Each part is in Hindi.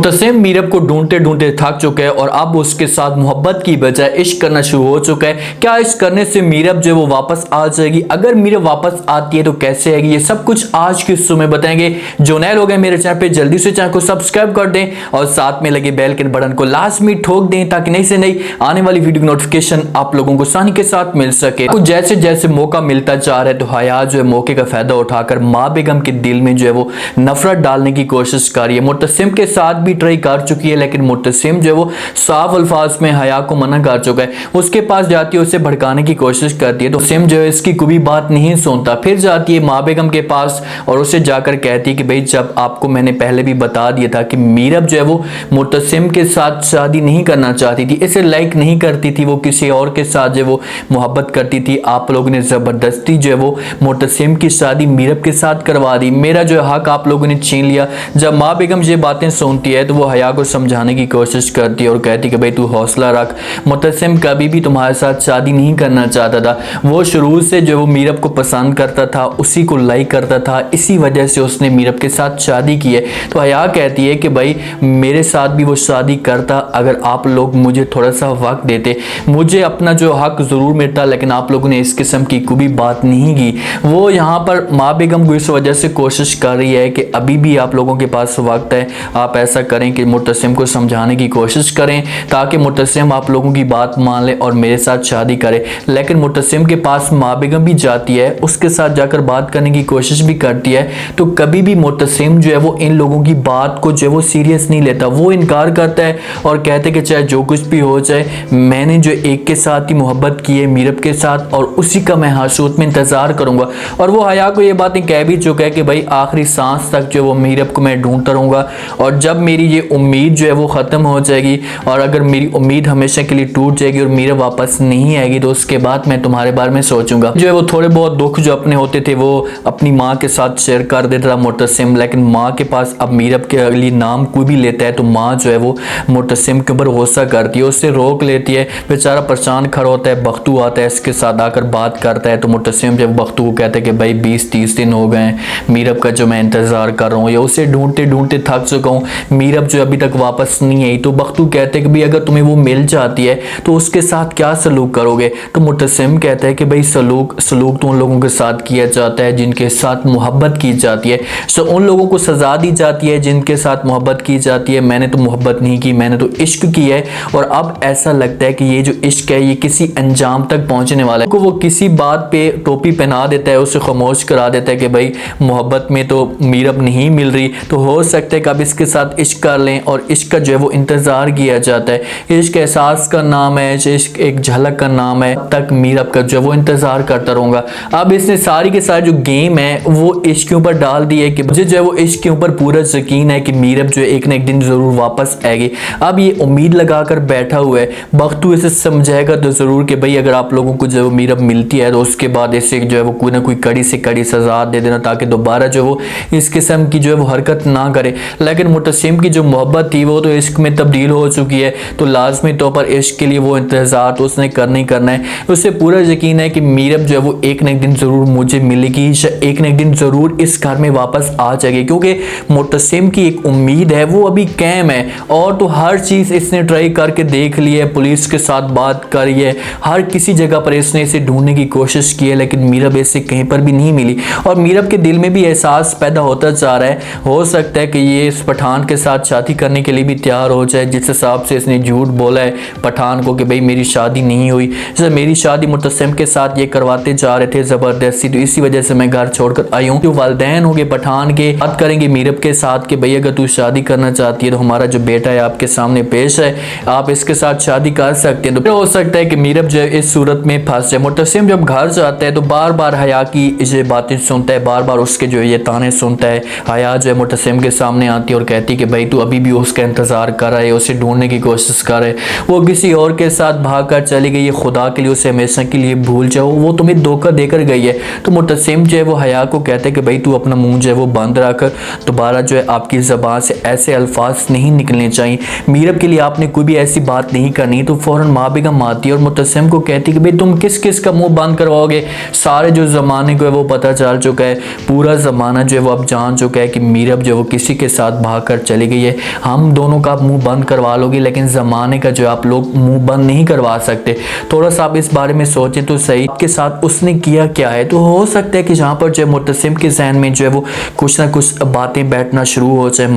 मुतसिम मीरब को ढूंढते ढूंढते थक चुका है और अब उसके साथ मोहब्बत की बजाय इश्क करना शुरू हो चुका है। क्या इश्क करने से मीरब जो है वो वापस आ जाएगी? अगर मीरब वापस आती है तो कैसे आएगी? ये सब कुछ आज के हिस्सों में बताएंगे। जो नए लोग हैं मेरे चैनल पे जल्दी से चैनल को सब्सक्राइब कर दें और साथ में लगे बेल के बटन को लाजमी ठोक दें ताकि नई से नई आने वाली वीडियो की नोटिफिकेशन आप लोगों को आसानी के साथ मिल सके। तो जैसे जैसे मौका मिलता जा रहा है तो हया जो है मौके का फायदा उठाकर माँ बेगम के दिल में जो है वो नफरत डालने की कोशिश कर रही है। मुतसिम के साथ भी ट्राई कर चुकी है लेकिन मुतसिम जो है वो साफ अल्फाज में हया को मना कर चुका है। उसके पास जाती है, उसे भड़काने की कोशिश करती है तो मुतसिम जो है इसकी कोई बात नहीं सुनता। फिर जाती है माँ बेगम के पास और उसे जाकर कहती है कि भाई जब आपको मैंने पहले भी बता दिया था कि मीरब जो है वो मुतसिम के साथ शादी नहीं करना चाहती थी, इसे लाइक नहीं करती थी, वो किसी और के साथ जो है वो मोहब्बत करती थी। आप लोगों ने जबरदस्ती जो है वो मुतसिम की शादी मीरब के साथ करवा दी, मेरा जो है हक आप लोगों ने छीन लिया। जब माँ बेगम ये बातें सुनती है तो वो हया को समझाने की कोशिश करती है और कहती है कि भाई तू हौसला रख, मुतसिम कभी भी तुम्हारे साथ शादी नहीं करना चाहता था, वो शुरू से जो वो मीरब को पसंद करता था, उसी को लाइक करता था, इसी वजह से उसने मीरब के साथ शादी की है। तो हया कहती है कि भाई मेरे साथ भी वो शादी करता अगर आप लोग मुझे थोड़ा सा वक्त देते, मुझे अपना जो हक ज़रूर मिलता, लेकिन आप लोगों ने इस किस्म की कोई बात नहीं की। वो यहाँ पर माँ बेगम को इस वजह से कोशिश कर रही है कि अभी भी आप लोगों के पास वक्त है, आप ऐसा करें कि मुतसिम को समझाने की कोशिश करें ताकि मुतसिम आप लोगों की बात मान ले और मेरे साथ शादी करे। लेकिन मुतसिम के पास माँ बेगम भी जाती है, उसके साथ जाकर बात करने की कोशिश भी करती है तो कभी भी मुतसिम जो है वो इन लोगों की बात को जो है वो सीरियस नहीं लेता। वो इनकार करता है और कहते कि चाहे जो कुछ भी हो जाए, मैंने जो एक के साथ ही मोहब्बत की है मीरब के साथ और उसी का मैं हाशूत में इंतज़ार करूँगा। और वो हया को ये बातें कह भी चुका है कि भाई आखिरी सांस तक जो वो मीरब को मैं ढूंढता रहूँगा और जब मेरी ये उम्मीद जो है वो ख़त्म हो जाएगी और अगर मेरी उम्मीद हमेशा के लिए टूट जाएगी और मीरब वापस नहीं आएगी तो उसके बाद मैं तुम्हारे बारे में सोचूंगा। जो है वो थोड़े बहुत दुख जो अपने होते थे वो अपनी माँ के साथ शेयर कर देता था मुतसिम, लेकिन माँ के पास अब मीरब के लिए नाम कोई भी लेता है तो माँ जो है वो मुतसिम के ऊपर गुस्सा करती है, उससे रोक लेती है। बेचारा परेशान खड़ा होता है, बख्तू आता है, इसके साथ आकर बात करता है तो मुतसिम जब बख्तू को कहता है कि भाई 20-30 दिन हो गए मीरब का जो मैं इंतज़ार कर रहा हूँ या उसे ढूंढते ढूंढते थक चुका हूँ, मीरब जो अभी तक वापस नहीं आई। तो बख्तू कहते हैं कि भाई अगर तुम्हें वो मिल जाती है तो उसके साथ क्या सलूक करोगे? तो मुतसिम कहता है कि भाई सलूक तो उन लोगों के साथ किया जाता है जिनके साथ मोहब्बत की जाती है, सो उन लोगों को सज़ा दी जाती है जिनके साथ मोहब्बत की जाती है। मैंने तो मोहब्बत नहीं की, मैंने तो इश्क की है और अब ऐसा लगता है कि ये जो इश्क है ये किसी अंजाम तक पहुंचने वाला है। वो किसी बात पे टोपी पहना देता है, उसे खामोश करा देता है कि भाई मोहब्बत में तो मीरब नहीं मिल रही, तो हो सकता है कि अब इसके साथ इश्क कर लें और इश्क का जो है वो इंतज़ार किया जाता है। इश्क एहसास का नाम है, इश्क एक झलक का नाम है, तक मीरब का जो है वो इंतज़ार करता रहूँगा। अब इसने सारी के सारी जो गेम है वो इश्क के ऊपर डाल दी है कि मुझे जो है वो इश्क के ऊपर पूरा यकीन है कि मीरब जो है एक ना एक दिन ज़रूर वापस आएगी। अब ये उम्मीद लगा कर बैठा हुआ है, बख्तू इसे समझाएगा तो ज़रूर कि भाई अगर आप लोगों को जो मीरब मिलती है तो उसके बाद इसे जो है वो कोई ना कोई कड़ी से कड़ी सज़ा दे देना ताकि दोबारा जो वो इस किस्म की जो है वो हरकत ना करे। लेकिन मुतसिम की जो मोहब्बत थी वो तो इश्क में तब्दील हो चुकी है तो लाजमी तौर पर इश्क के लिए वो इंतज़ार तो उसने करना ही करना है। उसे पूरा यकीन है कि मीरब जो है वो एक न एक दिन ज़रूर मुझे मिलेगी, एक न एक दिन ज़रूर इस घर में वापस आ जाएगी, क्योंकि मुतसिम की एक उम्मीद है वो अभी कायम है। और तो हर चीज़ इसने ट्राई करके देख ली है, पुलिस के साथ बात करी है, हर किसी जगह पर इसने इसे ढूंढने की कोशिश की है लेकिन मीरब इसे कहीं पर भी नहीं मिली। और मीरब के दिल में भी एहसास पैदा होता जा रहा है, हो सकता है कि ये इस पठान के साथ शादी करने के लिए भी तैयार हो जाए जिस हिसाब से इसने झूठ बोला है पठान को कि भाई मेरी शादी नहीं हुई। जैसे मेरी शादी मुतसिम के साथ ये करवाते जा रहे थे ज़बरदस्ती, तो इसी वजह से मैं घर छोड़कर आई हूँ। जो वालिदैन होंगे पठान के बात करेंगे मीरब के साथ कि भाई अगर तू शादी करना चाहती है तो हमारा जो बेटा है आपके सामने पेश है, आप इसके साथ शादी कर सकते हैं। तो हो सकता है कि मीरब जो इस सूरत में फंस जाए। मुतसिम जब घर जाता है तो बार बार हया की ये बातें सुनता है, बार बार उसके जो ये ताने सुनता है। हया जो है मुतसिम के सामने आती है और कहती है कि भाई तू अभी भी उसका इंतज़ार कर रहा है, उसे ढूंढने की कोशिश कर रहे, वो किसी और के साथ भाग कर चली गई है, खुदा के लिए उसे हमेशा के लिए भूल जाओ, वो तुम्हें धोखा देकर गई है। तो मुतसिम जो है वो हया को कहते हैं कि भाई तू अपना मुंह जो है वो बंद रख, दोबारा जो है आपकी ज़बान से ऐसे अल्फाज नहीं निकलने चाहिए, मीरब के लिए आपने कोई भी ऐसी बात नहीं करनी। तो फ़ौरन माँ बेगम आती है और मुतसिम को कहती है कि भाई तुम किस किस का मुंह बंद करवाओगे, सारे जो ज़माने को है वो पता चल चुका है, पूरा ज़माना जो है वो अब जान चुका है कि मीरब जो है वो किसी के साथ भाग कर चली गई है, हम दोनों का मुंह बंद करवा लोगे, लेकिन ज़माने का जो आप लोग मुंह बंद नहीं करवा सकते। थोड़ा सा आप इस बारे में सोचें तो सही के साथ उसने किया क्या है। तो हो सकता है कि जहाँ पर जो मुतसिम के जहन में जो है वो कुछ ना कुछ बातें बैठना शुरू हो जाए।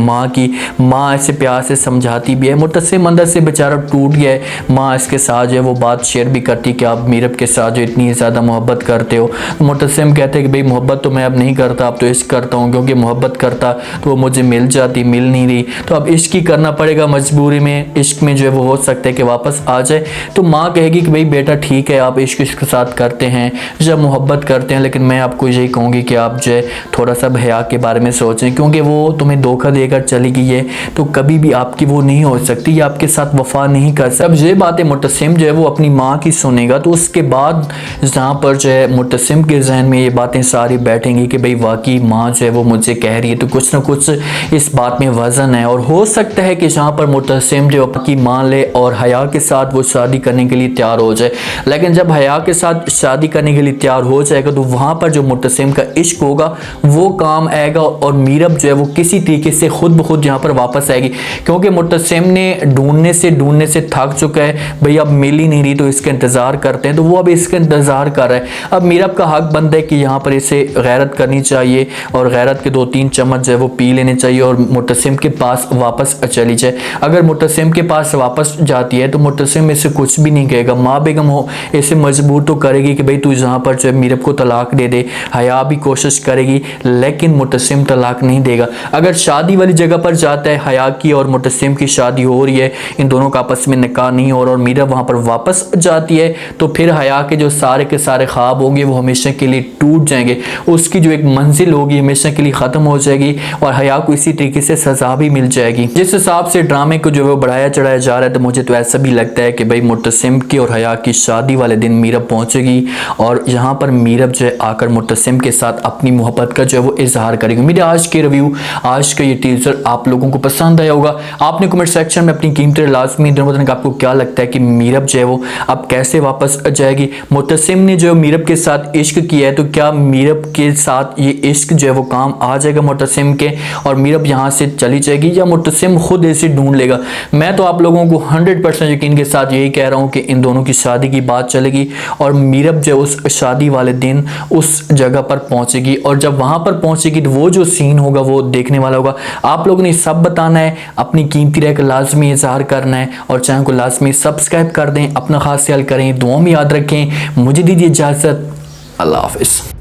माँ ऐसे प्यार से समझाती भी है, मुतसिम अंदर से बेचारा टूट गया है। माँ इसके साथ जो है वो बात शेयर भी करती कि आप मीरब के साथ जो इतनी ज़्यादा मोहब्बत करते हो। मुतसिम कहते हैं कि भाई मोहब्बत तो मैं अब नहीं करता, अब तो इश्क करता हूँ, क्योंकि मोहब्बत करता तो वो मुझे मिल जाती, मिल नहीं रही, तो अब इश्क ही करना पड़ेगा मजबूरी में। इश्क में जो है वो हो सकता है कि वापस आ जाए। तो माँ कहेगी कि भाई बेटा ठीक है, आप इश्क के साथ करते हैं, जब मोहब्बत करते हैं, लेकिन मैं आपको यही कहूँगी कि आप जो है थोड़ा सा हया के बारे में सोचें, क्योंकि वो तुम्हें धोखा देकर चली गई है तो कभी भी आपकी वो नहीं हो सकती, या आपके साथ वफा नहीं कर सकती। अब ये बातें मुतसिम जो है वो अपनी माँ की सुनेगा, तो उसके बाद जहाँ पर जो है मुतसिम के जहन में ये बातें सारी बैठेंगी कि भाई वाकई माँ जो है वो मुझे कह रही है, तो कुछ ना कुछ इस बात में वजन है। और हो सकता है कि जहाँ पर मुतसिम जो अपनी मान ले और हया के साथ वो शादी करने के लिए तैयार हो जाए, लेकिन जब हया के साथ शादी करने के लिए तैयार हो जाएगा तो वहाँ पर जो मुतसिम का इश्क होगा वो काम आएगा, और मीरब जो है वो किसी तरीके से खुद ब खुद यहाँ पर वापस आएगी, क्योंकि मुतसिम ने ढूंढने से थक चुका है। भाई अब मिल ही नहीं रही तो इसका इंतज़ार करते हैं, तो वो अब इसका इंतज़ार कर रहा है। अब मीरब का हक बनता है कि यहाँ पर इसे गैरत करनी चाहिए और गैरत के 2-3 चम्मच जो है वो पी लेने चाहिए और मुतसिम के पास वापस चली जाए। अगर मुतसिम के पास वापस जाती है तो मुतसिम इसे कुछ भी नहीं कहेगा। माँ बेगम हो इसे मजबूर तो करेगी कि भाई तू यहाँ पर जो है मीरब को तलाक दे दे, हया भी कोशिश करेगी, लेकिन मुतसिम तलाक नहीं देगा। अगर शादी वाली जगह पर जाता है, हया की और मुतसिम की शादी हो रही है, इन दोनों का आपस में निकाह नहीं हो रहा और मीरब वहाँ पर वापस जाती है, तो फिर हया के जो सारे के सारे ख्वाब होंगे वो हमेशा के लिए टूट जाएंगे, उसकी जो एक मंजिल होगी हमेशा के लिए ख़त्म हो जाएगी और हया को इसी तरीके से सज़ा भी मिल जाएगी। जिस हिसाब से ड्रामे को जो है वो बढ़ाया चढ़ाया जा रहा है, तो मुझे तो ऐसा भी लगता है कि भाई मुतसिम की और हया की शादी वाले दिन मीरब पहुँचेगी और यहाँ पर मीरब जो है आकर मुतसिम के साथ अपनी मोहब्बत का जो है वो इजहार करेगी। मेरे आज के रिव्यू, आज का ये टीजर आप लोगों को पसंद आया होगा। आपने कमेंट सेक्शन में अपनी कीमती लाजमी दोनों बताने का आपको क्या लगता है कि मीरब जो है वो अब कैसे वापस जाएगी। मुतसिम ने जो मीरब के साथ इश्क किया है, तो क्या मीरब के साथ ये इश्क जो है वो काम आ जाएगा मुतसिम के और मीरब यहाँ से चली जाएगी, या मुतसिम खुद इसे ढूंढ लेगा। मैं तो आप लोगों को 100% यकीन के साथ यही कह रहा हूँ कि इन दोनों की शादी की बात चलेगी और मीरब जो उस शादी वाले दिन उस जगह पर पहुँचेगी, और जब वहाँ पर पहुँचेगी तो वो जो सीन होगा वो देखने वाला होगा। आप लोगों ने सब बताना है, अपनी कीमती राय का लाजमी इजहार करना है और चैनल को लाजमी सब्सक्राइब कर दें। अपना खास ख्याल करें, दुआ में याद रखें। मुझे दीजिए इजाज़त, अल्लाह हाफिज़।